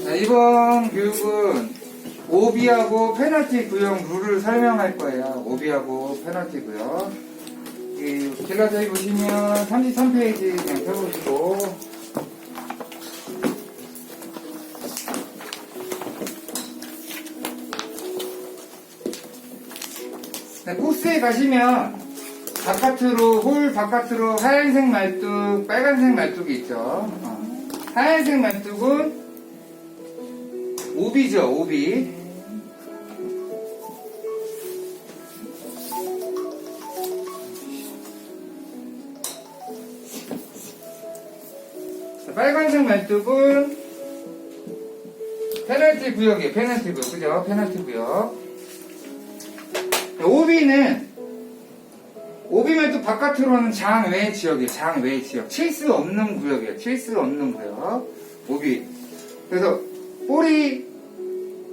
자, 이번 교육은 오비하고 페널티 구역 룰을 설명할 거예요. 오비하고 페널티 구역. 갤러저희 보시면 33페이지 그냥 펴보시고, 코스에 가시면 바깥으로, 홀 바깥으로 하얀색 말뚝, 빨간색 말뚝이 있죠. 하얀색 말뚝은 오비죠, 오비. 빨간색 말뚝은 페널티 구역이에요. 페널티 구역. 그죠? 페널티 구역. 오비는, 오비 말뚝 바깥으로는 장외 지역이에요. 장외 지역. 칠 수 없는 구역이에요. 칠 수 없는 구역. 오비. 그래서 볼이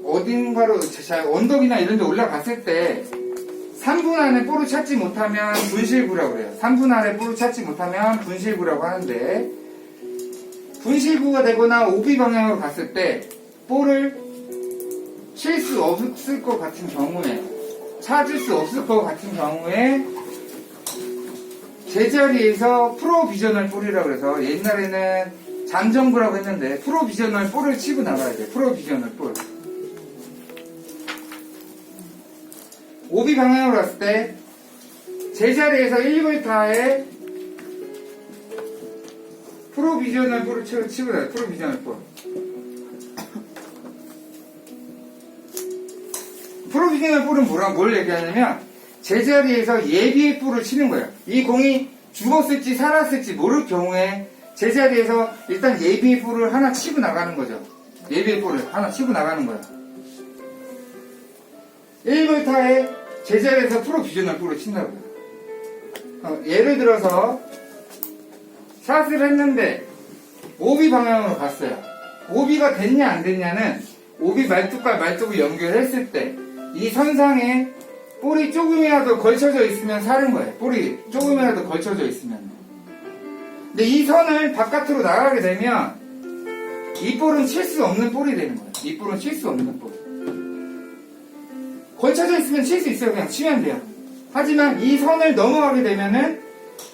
어딘가로, 언덕이나 이런 데 올라갔을 때 3분 안에 볼을 찾지 못하면 분실구라고 그래요. 3분 안에 볼을 찾지 못하면 분실구라고 하는데, 분실구가 되거나 오비 방향으로 갔을 때 볼을 칠 수 없을 것 같은 경우에, 찾을 수 없을 것 같은 경우에 제자리에서 프로비저널 볼이라고 해서, 옛날에는 잠정구라고 했는데 프로비저널 볼을 치고 나가야 돼요. 프로비저널 볼. 오비 방향으로 갔을 때 제자리에서 1m에 프로비저널 볼을 치고 나가요. 프로비저널 볼. 프로비저널 볼은 뭘 얘기하냐면 제자리에서 예비의 볼을 치는 거예요. 이 공이 죽었을지 살았을지 모를 경우에 제자리에서 일단 예비의 볼을 하나 치고 나가는 거죠. 예비의 볼을 하나 치고 나가는 거예요. 1m에 제자리에서 프로비저널 볼을 친다고요. 예를 들어서 샷을 했는데 오비 방향으로 갔어요. 오비가 됐냐 안 됐냐는 오비 말뚝과 말뚝을 연결했을 때 이 선상에 볼이 조금이라도 걸쳐져 있으면 사는 거예요. 볼이 조금이라도 걸쳐져 있으면. 근데 이 선을 바깥으로 나가게 되면 이 볼은 칠 수 없는 볼이 되는 거예요. 이 볼은 칠 수 없는 볼. 걸쳐져 있으면 칠 수 있어요. 그냥 치면 돼요. 하지만 이 선을 넘어가게 되면은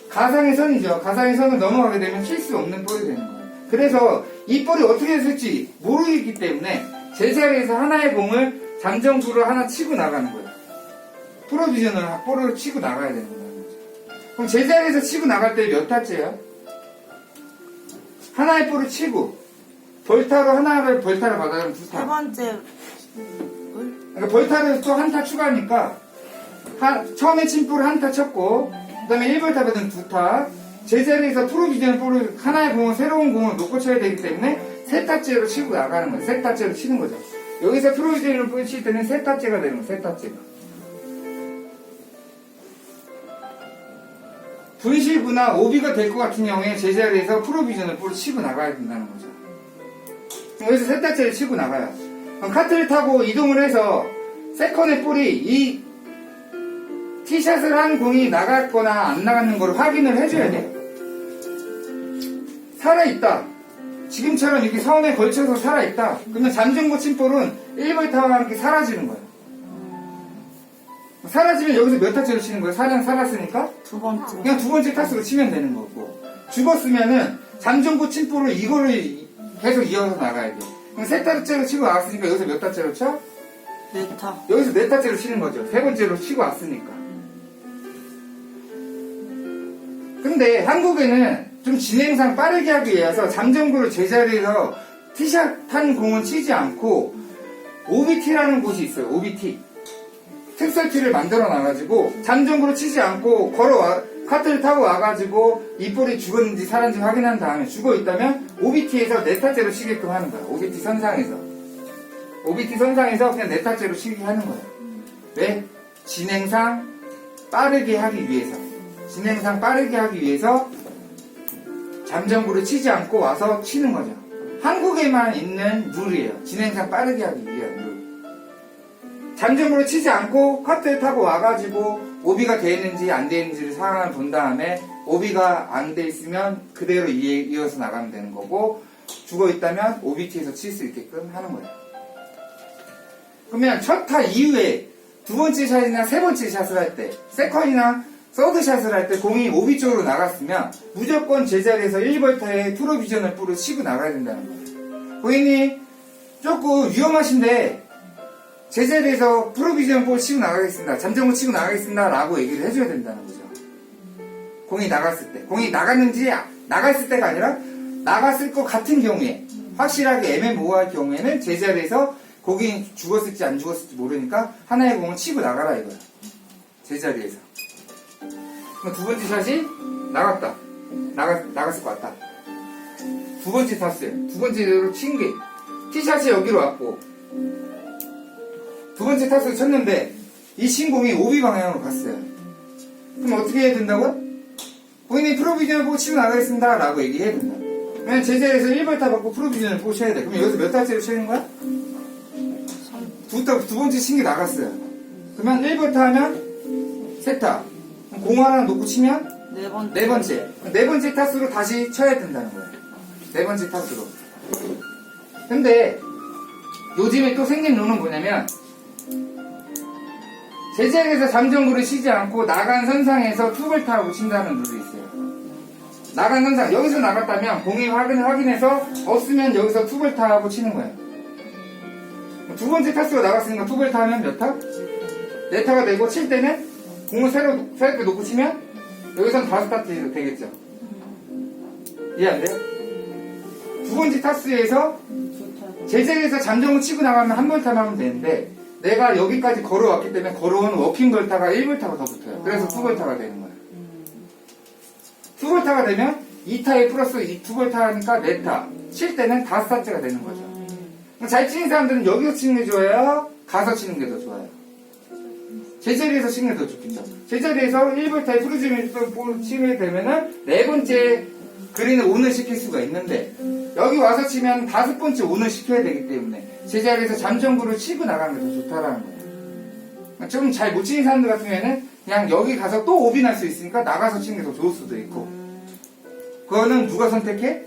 가상의 선이죠. 가상의 선을 넘어가게 되면 칠 수 없는 볼이 되는 거예요. 그래서 이 볼이 어떻게 됐을지 모르기 때문에 제자리에서 하나의 공을 잠정구를 하나 치고 나가는 거예요. 프로비저널 볼을 치고 나가야 되는 거예요. 그럼 제자리에서 치고 나갈 때 몇 타째예요? 하나의 볼을 치고 벌타로 하나를 벌타를 받아가면 두 타. 세 번째 그러니까 벌타를 또 한 타 추가하니까 처음에 친 볼을 한 타 쳤고 그 다음에 1벌타 받은 두 타. 제자리에서 프로비저널 볼을 하나의 공을 새로운 공을 놓고 쳐야 되기 때문에 세 타째로 치고 나가는 거예요. 세 타째로 치는 거죠. 여기서 프로비저널 볼을 칠 때는 세 타째가 되는 거예요. 세 타째가. 분실구나 오비가 될 것 같은 경우에 제자리에서 프로비저널 볼을 치고 나가야 된다는 거죠. 여기서 세 타째를 치고 나가요. 그럼 카트를 타고 이동을 해서 세컨의 볼이 이 티샷을 한 공이 나갔거나 안 나갔는 걸 확인을 해줘야 돼요. 살아있다. 지금처럼 이렇게 선에 걸쳐서 살아있다. 그러면 잠정구 친 볼은 1벌타와 함께 사라지는 거예요. 사라지면 여기서 몇 타째로 치는 거예요? 살았으니까? 두 번째. 그냥 두 번째 타수로 치면 되는 거고. 죽었으면은 잠정구 친 볼을 이거를 계속 이어서 나가야 돼요. 그럼 세 타째로 치고 나왔으니까 여기서 몇 타째로 쳐? 네 타. 여기서 네 타째로 치는 거죠. 세 번째로 치고 왔으니까. 근데 한국에는 좀 진행상 빠르게 하기 위해서 잠정구를 제자리에서 티샷 한 공은 치지 않고 OBT라는 곳이 있어요. OBT. 특설티를 만들어 놔가지고 잠정구를 치지 않고 카트를 타고 와가지고 이 볼이 죽었는지 살았는지 확인한 다음에 죽어 있다면 OBT에서 네 타째로 치게끔 하는 거예요. OBT 선상에서. OBT 선상에서 그냥 네 타째로 치게 하는 거예요. 왜? 진행상 빠르게 하기 위해서. 진행상 빠르게 하기 위해서 잠정구를 치지 않고 와서 치는 거죠. 한국에만 있는 룰이에요. 진행상 빠르게 하기 위한 룰. 잠정구를 치지 않고 카트를 타고 와가지고 오비가 돼 있는지 안 돼 있는지를 상황을 본 다음에 오비가 안 돼 있으면 그대로 이어서 나가면 되는 거고 죽어 있다면 OBT에서 칠 수 있게끔 하는 거예요. 그러면 첫 타 이후에 두 번째 샷이나 세 번째 샷을 할 때, 세컨이나 서드 샷을 할 때 공이 OB 쪽으로 나갔으면 무조건 제자리에서 1벌타에 프로비전을 뿌려 치고 나가야 된다는 거예요. 고객님 조금 위험하신데 제자리에서 프로비전 볼 치고 나가겠습니다. 잠정구 치고 나가겠습니다. 라고 얘기를 해줘야 된다는 거죠. 공이 나갔을 때. 공이 나갔는지 나갔을 때가 아니라 나갔을 것 같은 경우에 확실하게 애매모호할 경우에는 제자리에서 공이 죽었을지 안 죽었을지 모르니까 하나의 공을 치고 나가라 이거야. 제자리에서. 두 번째 샷이 나갔다. 나갔을 것 같다. 두 번째 탔어요. 두 번째로 친 게 티샷이 여기로 왔고 두 번째 타수를 쳤는데 이 신공이 오비 방향으로 갔어요. 그럼 어떻게 해야 된다고요? 고객님 프로비전을 보고 치고 나가겠습니다 라고 얘기해야 된다. 왜냐면 제자리에서 1벌타 받고 프로비전을 보고 쳐야 돼. 그럼 여기서 몇 타째로 치는 거야? 두 번째 친 게 나갔어요. 그러면 1벌타 하면 세 타. 공 하나 놓고 치면 네 번째. 네 번째 타수로 다시 쳐야 된다는 거예요. 네 번째 타수로. 근데 요즘에 또 생긴 룰은 뭐냐면 제자리에서 잠정구를 치지 않고 나간 선상에서 투벌타하고 친다는 룰이 있어요. 나간 선상, 여기서 나갔다면 공이 확인해서 없으면 여기서 투벌타하고 치는 거예요. 두 번째 타수가 나갔으니까 투벌타 하면 몇 타? 네 타가 되고 칠 때는 공을 새롭게 놓고 치면 여기선 5타 되겠죠. 이해 안 돼요? 두 번째 타수에서 제자리에서 잠정구 치고 나가면 한 벌타만 하면 되는데 내가 여기까지 걸어왔기 때문에 걸어온 워킹 벌타가 1벌타가 더 붙어요. 그래서 2벌타가 되는 거예요. 2벌타가 되면 2타에 플러스 2벌타 하니까 4타. 칠 때는 5타째가 되는 거죠. 잘 치는 사람들은 여기서 치는 게 좋아요? 가서 치는 게 더 좋아요? 제자리에서 치는 게 더 좋겠죠. 제자리에서 1벌타에 프로즈미를 치게 되면은 네 번째 그린을 온을 시킬 수가 있는데 여기 와서 치면 5번째 온을 시켜야 되기 때문에 제자리에서 잠정구를 치고 나가는 게 더 좋다라는 거예요. 좀 잘 못 치는 사람들 같은 경우에는 그냥 여기 가서 또 오비 날 수 있으니까 나가서 치는 게 더 좋을 수도 있고 그거는 누가 선택해?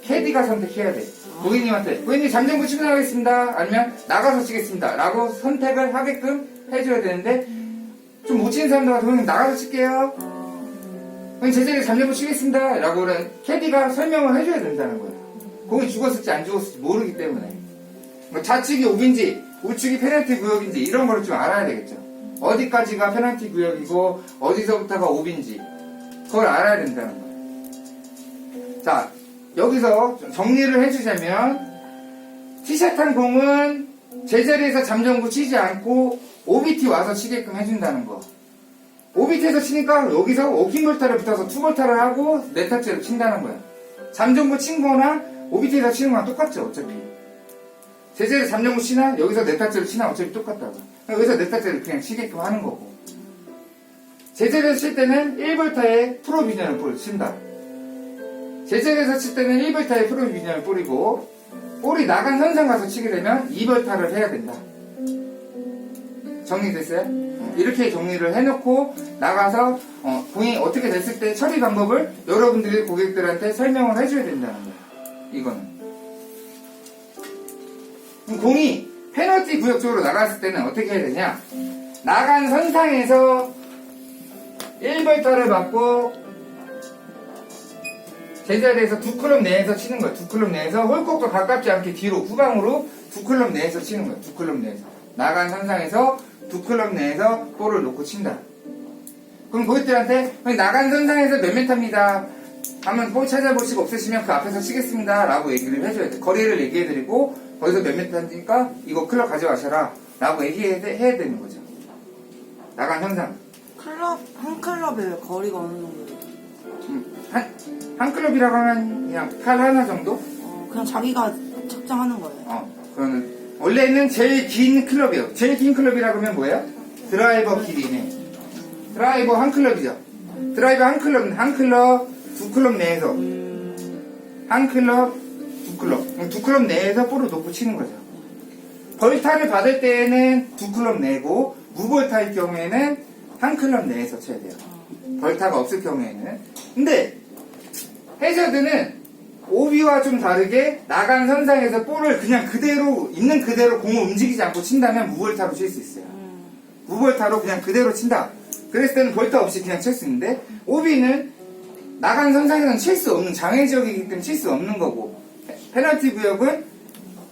캐디가 선택해야 돼. 고객님 잠정구 치고 나가겠습니다. 아니면 나가서 치겠습니다. 라고 선택을 하게끔 해줘야 되는데 좀 못 치는 사람들 같은 경우는 나가서 칠게요. 제자리에 잠정구 치겠습니다. 라고 캐디가 설명을 해줘야 된다는 거예요. 공이 죽었을지 안 죽었을지 모르기 때문에. 좌측이 오비인지 우측이 페널티 구역인지 이런 거를 좀 알아야 되겠죠. 어디까지가 페널티 구역이고 어디서부터가 오비인지 그걸 알아야 된다는 거예요. 자, 여기서 정리를 해주자면 티샷한 공은 제자리에서 잠정구 치지 않고 OBT 와서 치게끔 해준다는 거. OBT에서 치니까 여기서 워킹벌타를 붙어서 투벌타를 하고 네타째로 친다는 거예요. 잠정구 친 거나 OBT에서 치는 거랑 똑같죠, 어차피. 제자리에서 잠정구 치나 여기서 네타째로 치나 어차피 똑같다고. 여기서 네타째를 그냥 치게끔 하는 거고. 제자리에서 칠 때는 1벌타에 프로비전을 볼을 친다. 제자리에서 칠 때는 1벌타에 프로비전을 뿌리고 볼이 나간 선상 가서 치게 되면 2벌타를 해야 된다. 정리됐어요? 이렇게 정리를 해놓고 나가서 공이 어떻게 됐을 때 처리 방법을 여러분들이 고객들한테 설명을 해줘야 된다는 거예요. 이거는. 공이 페널티 구역 쪽으로 나갔을 때는 어떻게 해야 되냐? 나간 선상에서 1벌타를 받고 제자리에서 두 클럽 내에서 치는 거예요. 두 클럽 내에서 홀컵도 가깝지 않게 뒤로 후방으로 두 클럽 내에서 치는 거예요. 두 클럽 내에서. 나간 선상에서 두 클럽 내에서 볼을 놓고 친다. 그럼 고객들한테 나간 선상에서 몇 메타입니다. 한번 볼 찾아보시고 없으시면 그 앞에서 치겠습니다. 라고 얘기를 해줘야 돼. 거리를 얘기해드리고 거기서 몇 메타니까 이거 클럽 가져가셔라. 라고 얘기해야 되는 거죠. 나간 선상. 한 클럽에 거리가 어느 정도? 한 클럽이라고 하면 그냥 팔 하나 정도? 그냥 자기가 측정하는 거예요. 그거는 원래는 제일 긴 클럽이에요. 제일 긴 클럽이라고 하면 뭐예요? 드라이버 길이네. 드라이버 한 클럽이죠. 드라이버 한 클럽 두 클럽 내에서 한 클럽 두 클럽 두 클럽 내에서 볼을 놓고 치는 거죠. 벌타를 받을 때에는 두 클럽 내고 무벌타일 경우에는 한 클럽 내에서 쳐야 돼요. 벌타가 없을 경우에는. 근데 해저드는 오비와 좀 다르게 나간 선상에서 볼을 그냥 그대로 있는 그대로 공을 움직이지 않고 친다면 무벌타로 칠 수 있어요. 무벌타로 그냥 그대로 친다. 그랬을 때는 벌타 없이 그냥 칠 수 있는데 오비는 나간 선상에서는 칠 수 없는 장애 지역이기 때문에 칠 수 없는 거고 페널티 구역은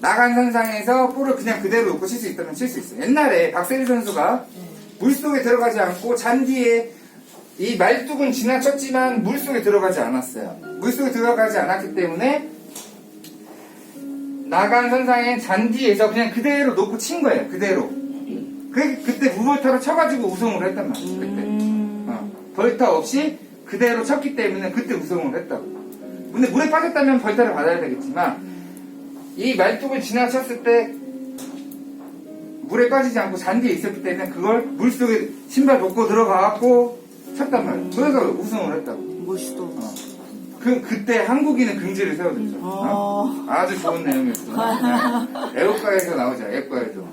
나간 선상에서 볼을 그냥 그대로 놓고 칠 수 있다면 칠 수 있어요. 옛날에 박세리 선수가 물속에 들어가지 않고 잔디에 이 말뚝은 지나쳤지만 물속에 들어가지 않았어요. 물속에 들어가지 않았기 때문에 나간 선상의 잔디에서 그냥 그대로 놓고 친 거예요. 그대로. 그때 무벌타로 쳐가지고 우승을 했단 말이에요. 그때. 벌타 없이 그대로 쳤기 때문에 그때 우승을 했다고. 근데 물에 빠졌다면 벌타를 받아야 되겠지만 이 말뚝을 지나쳤을 때 물에 빠지지 않고 잔디에 있었기 때문에 그걸 물속에 신발 벗고 들어가갖고 쳤단 말이에요. 그래서 우승을 했다고. 멋있어. 그때 한국인의 긍지를 세워줬죠. 아주 좋은 내용이었어. 애국가에서 나오죠. 애국가에도.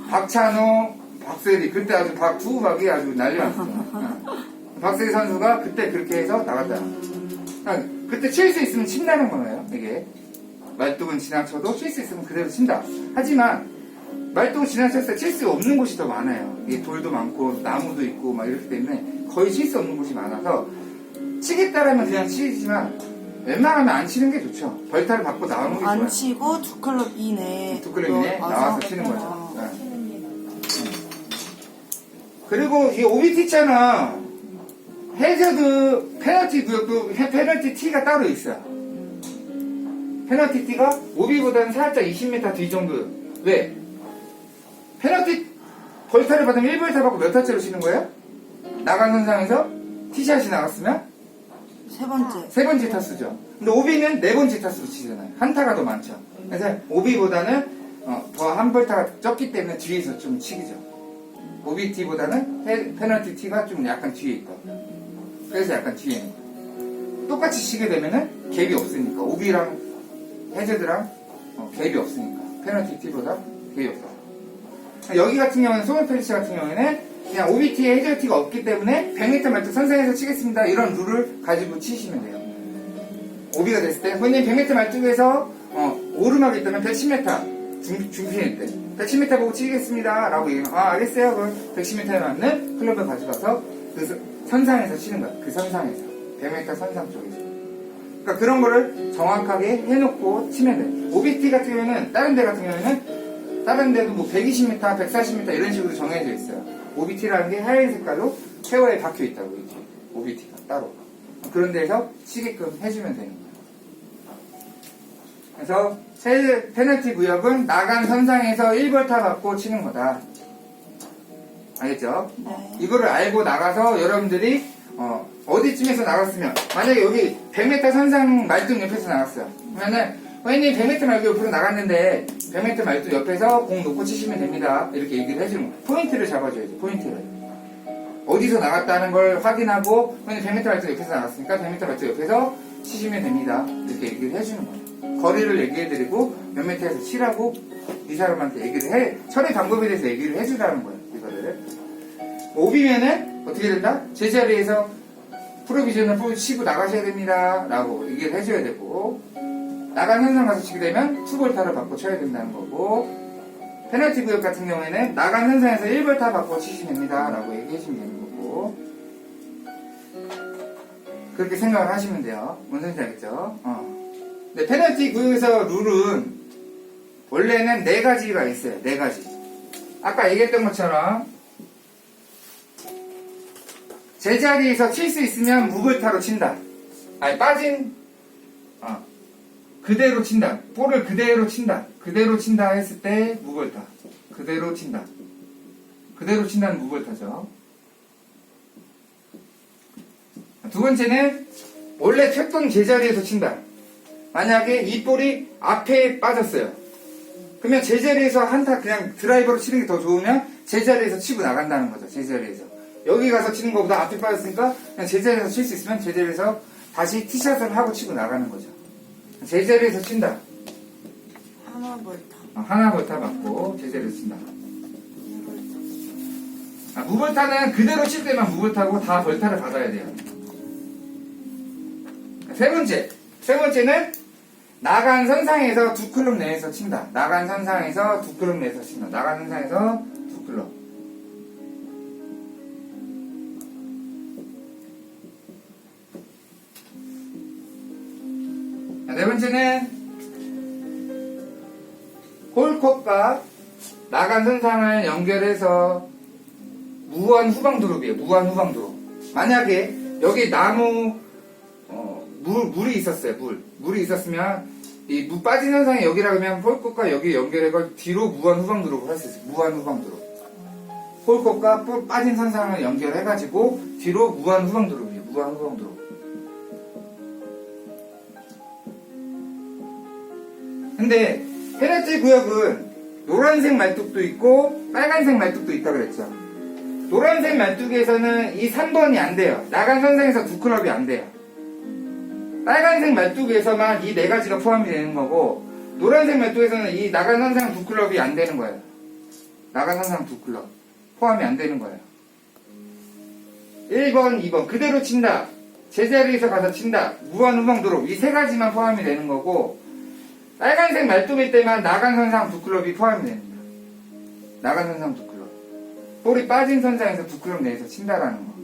박찬호, 박세리 그때 아주 두 박이 아주 난리 났어요. 박세리 선수가 그때 그렇게 해서 나갔다. 그때 칠 수 있으면 친다는 거예요. 이게 말뚝은 지나쳐도 칠 수 있으면 그대로 친다. 하지만 말뚝을 지나쳤을 때 칠 수 없는 곳이 더 많아요. 이게 돌도 많고 나무도 있고 막 이렇기 때문에 거의 칠 수 없는 곳이 많아서 치겠다라면 그냥 치지만 웬만하면 안 치는 게 좋죠. 벌타를 받고 나오는 게 좋아요. 안 치고 두 클럽 이내. 두 클럽 이내 나와서 치는 거죠. 네. 그리고 이 OBT잖아. 해저드 페널티 구역도 페널티 T가 따로 있어요. 페널티 T가 오비보다는 살짝 20m 뒤 정도. 왜? 페널티 벌타를 받으면 1벌타 받고 몇 타째로 치는 거예요? 나간 선상에서 티샷이 나갔으면 세 번째 타수죠. 근데 오비는 네 번째 타수로 치잖아요. 한 타가 더 많죠. 그래서 오비보다는 더 한 벌타가 적기 때문에 뒤에서 좀 치기죠. 오비 T보다는 페널티 T가 좀 약간 뒤에 있다. 그래서 약간 뒤에 있는 거예요. 똑같이 치게 되면은 갭이 없으니까 오비랑 해저드랑 갭이 없으니까 페널티 T보다 갭이 없어. 여기 같은 경우는 소울펠리시 같은 경우에는 그냥 OBT에 해저드 T가 없기 때문에 100m 말뚝 선상에서 치겠습니다. 이런 룰을 가지고 치시면 돼요. 오비가 됐을 때, 본인 100m 말뚝에서 오르막이 있다면 110m 중fin일 때 110m 보고 치겠습니다. 라고 얘기하면 알겠어요. 그럼 110m에 맞는 클럽을 가져가서 그 선상에서 치는 거야. 그 선상에서 100m 선상 쪽에서. 그러니까 그런 거를 정확하게 해놓고 치면 돼. OBT 같은 경우에는 다른 데 같은 경우에는 다른 데도 뭐 120m, 140m 이런 식으로 정해져 있어요. OBT라는 게 하얀 색깔로 페어에 박혀 있다고 이렇게 OBT가 따로. 그런 데서 치게끔 해주면 되는 거예요. 그래서 페널티 구역은 나간 선상에서 1벌타 받고 치는 거다. 알겠죠? 네. 이거를 알고 나가서 여러분들이 어디쯤에서 나갔으면 만약에 여기 100m 선상 말뚝 옆에서 나갔어요. 그러면은 회원님 100m 말뚝 옆으로 나갔는데 100m 말뚝 옆에서 공 놓고 치시면 됩니다. 이렇게 얘기를 해주는 거예요. 포인트를 잡아줘야죠. 포인트를. 어디서 나갔다는 걸 확인하고 회원님 100m 말뚝 옆에서 나갔으니까 100m 말뚝 옆에서 치시면 됩니다. 이렇게 얘기를 해주는 거예요. 거리를 얘기해드리고 몇 미터에서 치라고 이 사람한테 얘기를 해. 처리 방법에 대해서 얘기를 해주라는 거예요. 이거를. 오비면은 어떻게 된다? 제자리에서 프로비전을 치고 나가셔야 됩니다. 라고 얘기를 해줘야 되고, 나간 현상 가서 치게 되면 투벌타를 받고 쳐야 된다는 거고, 페널티 구역 같은 경우에는 나간 현상에서 1벌타 받고 치시면 됩니다. 라고 얘기해주면 되는 거고, 그렇게 생각을 하시면 돼요. 뭔 소리인지 알겠죠? 네, 페널티 구역에서 룰은 원래는 4가지가 있어요. 4가지. 아까 얘기했던 것처럼 제자리에서 칠 수 있으면 무벌타로 친다. 아니 그대로 친다. 볼을 그대로 친다. 그대로 친다 했을 때 무벌타. 그대로 친다. 그대로 친다는 무벌타죠. 두 번째는 원래 쳤던 제자리에서 친다. 만약에 이 볼이 앞에 빠졌어요. 그러면 제자리에서 한타 그냥 드라이버로 치는 게 더 좋으면 제자리에서 치고 나간다는 거죠. 제자리에서. 여기 가서 치는 것보다 앞에 빠졌으니까 그냥 제자리에서 칠 수 있으면 제자리에서 다시 티샷을 하고 치고 나가는 거죠. 제자리에서 친다. 하나 벌타. 하나 벌타 받고 제자리에서 친다. 무벌타는 그대로 칠 때만 무벌타고 다 벌타를 받아야 돼요. 세 번째. 세 번째는 나간 선상에서 두 클럽 내에서 친다. 나간 선상에서 두 클럽 내에서 친다. 나간 선상에서 두 클럽. 네 번째는 홀컵과 나간 선상을 연결해서 무한 후방 드롭이에요. 무한 후방 드롭. 만약에 여기 나무 물이 있었어요. 물이 있었으면 이 물 빠진 선상이 여기라 그러면 홀컵과 여기 연결해서 뒤로 무한 후방 드롭을 할 수 있어요. 무한 후방 드롭. 홀컵과 빠진 선상을 연결해가지고 뒤로 무한 후방 드롭이에요. 무한 후방 드롭. 근데 페널티 구역은 노란색 말뚝도 있고 빨간색 말뚝도 있다 그랬죠. 노란색 말뚝에서는 이 3번이 안 돼요. 나간 선상에서 두 클럽이 안 돼요. 빨간색 말뚝에서만 이 네 가지가 포함이 되는 거고, 노란색 말뚝에서는 이 나간 선상 두 클럽이 안 되는 거예요. 나간 선상 두 클럽 포함이 안 되는 거예요. 1번, 2번 그대로 친다. 제자리에서 가서 친다. 무한 후방 드롭 이 세 가지만 포함이 되는 거고, 빨간색 말뚝일 때만 나간 선상 두 클럽이 포함이 됩니다. 나간 선상 두 클럽. 볼이 빠진 선상에서 두 클럽 내에서 친다라는 거.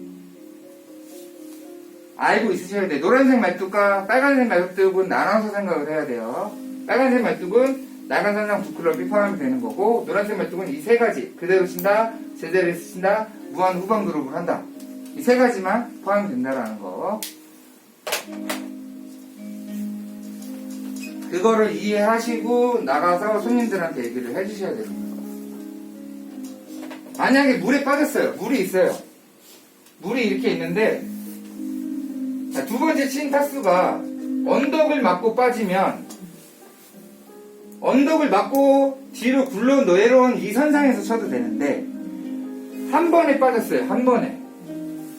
알고 있으셔야 돼요. 노란색 말뚝과 빨간색 말뚝은 나눠서 생각을 해야 돼요. 빨간색 말뚝은 나간 선상 두 클럽이 포함이 되는 거고, 노란색 말뚝은 이 세 가지. 그대로 친다, 제자리에서 친다, 무한 후방 드롭을 한다. 이 세 가지만 포함이 된다라는 거. 그거를 이해하시고 나가서 손님들한테 얘기를 해주셔야 됩니다. 만약에 물에 빠졌어요. 물이 있어요. 물이 이렇게 있는데, 자, 두 번째 친 타수가 언덕을 맞고 빠지면, 언덕을 맞고 뒤로 굴러 내려온 이 선상에서 쳐도 되는데, 한 번에 빠졌어요. 한 번에.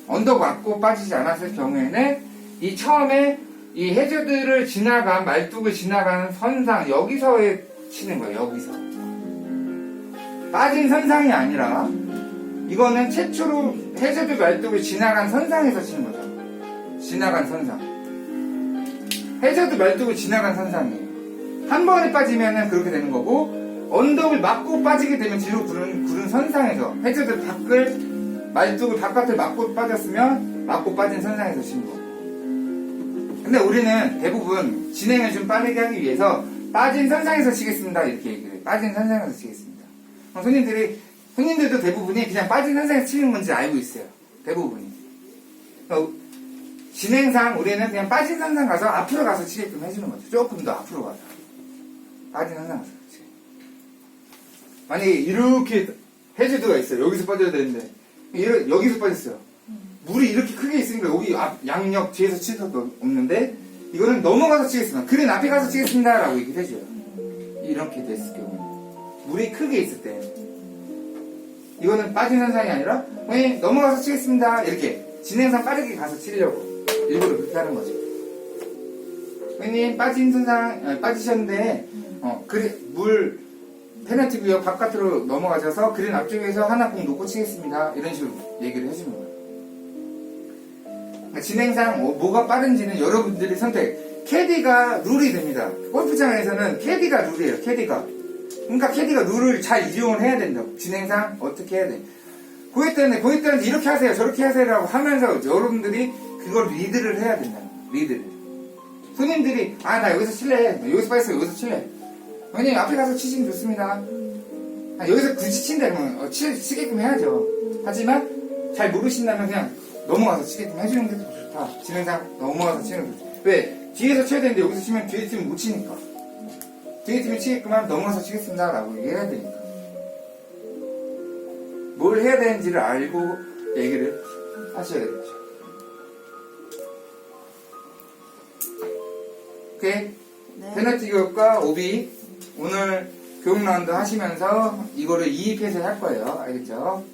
언덕 맞고 빠지지 않았을 경우에는 이 처음에 이 해저드를 지나간 말뚝을 지나가는 선상 여기서에 치는 거예요. 여기서 빠진 선상이 아니라 이거는 최초로 해저드 말뚝을 지나간 선상에서 치는 거죠. 지나간 선상. 해저드 말뚝을 지나간 선상이에요. 한 번에 빠지면은 그렇게 되는 거고, 언덕을 맞고 빠지게 되면 뒤로 구른 선상에서 해저드 밖을 말뚝을 바깥을 맞고 빠졌으면 맞고 빠진 선상에서 치는 거고. 근데 우리는 대부분 진행을 좀 빠르게 하기 위해서 빠진 선상에서 치겠습니다 이렇게 얘기를 해요. 빠진 선상에서 치겠습니다. 손님들도 대부분이 그냥 빠진 선상에서 치는 건지 알고 있어요. 대부분이. 진행상 우리는 그냥 빠진 선상 가서 앞으로 가서 치게끔 해주는 거죠. 조금 더 앞으로 가서. 빠진 선상 가서 치게. 만약에 이렇게 해저드가 있어요. 여기서 빠져야 되는데 여기서 빠졌어요. 물이 이렇게 크게 있으니까 여기 양옆 뒤에서 칠 수가 없는데, 이거는 넘어가서 치겠습니다. 그린 앞에 가서 치겠습니다 라고 얘기를 해줘요. 이렇게 됐을 경우 물이 크게 있을 때 이거는 빠진 선상이 아니라 넘어가서 치겠습니다 이렇게 진행상 빠르게 가서 치려고 일부러 그렇게 하는 거죠. 빠진 선상 빠지셨는데 물 페널티 구역 바깥으로 넘어가셔서 그린 앞쪽에서 하나 공 놓고 치겠습니다 이런 식으로 얘기를 해주는 거예요. 진행상 뭐가 빠른지는 여러분들이 선택. 캐디가 룰이 됩니다. 골프장에서는 캐디가 룰이에요. 캐디가. 그러니까 캐디가 룰을 잘 이용을 해야 된다고. 진행상 어떻게 해야 돼. 고객들한테 이렇게 하세요 저렇게 하세요라고 하면서 여러분들이 그걸 리드를 해야 된다는 거예요. 리드를. 손님들이 나 여기서 칠래. 여기서 빠졌어. 여기서 칠래. 왜냐면 앞에 가서 치시면 좋습니다. 여기서 굳이 친다면 치게끔 해야죠. 하지만 잘 모르신다면 그냥 넘어가서 치게끔 해주는 게 더 좋다. 진행상 넘어가서 치는 게 좋다. 왜? 뒤에서 쳐야 되는데 여기서 치면 뒤에 팀이 못 치니까. 뒤에 팀이 치게끔 하면 넘어가서 치겠습니다 라고 얘기해야 되니까. 뭘 해야 되는지를 알고 얘기를 하셔야 되겠죠. 오케이? 네. 페널티 교육과 오비 오늘 교육 라운드 하시면서 이거를 이입해서 할 거예요. 알겠죠?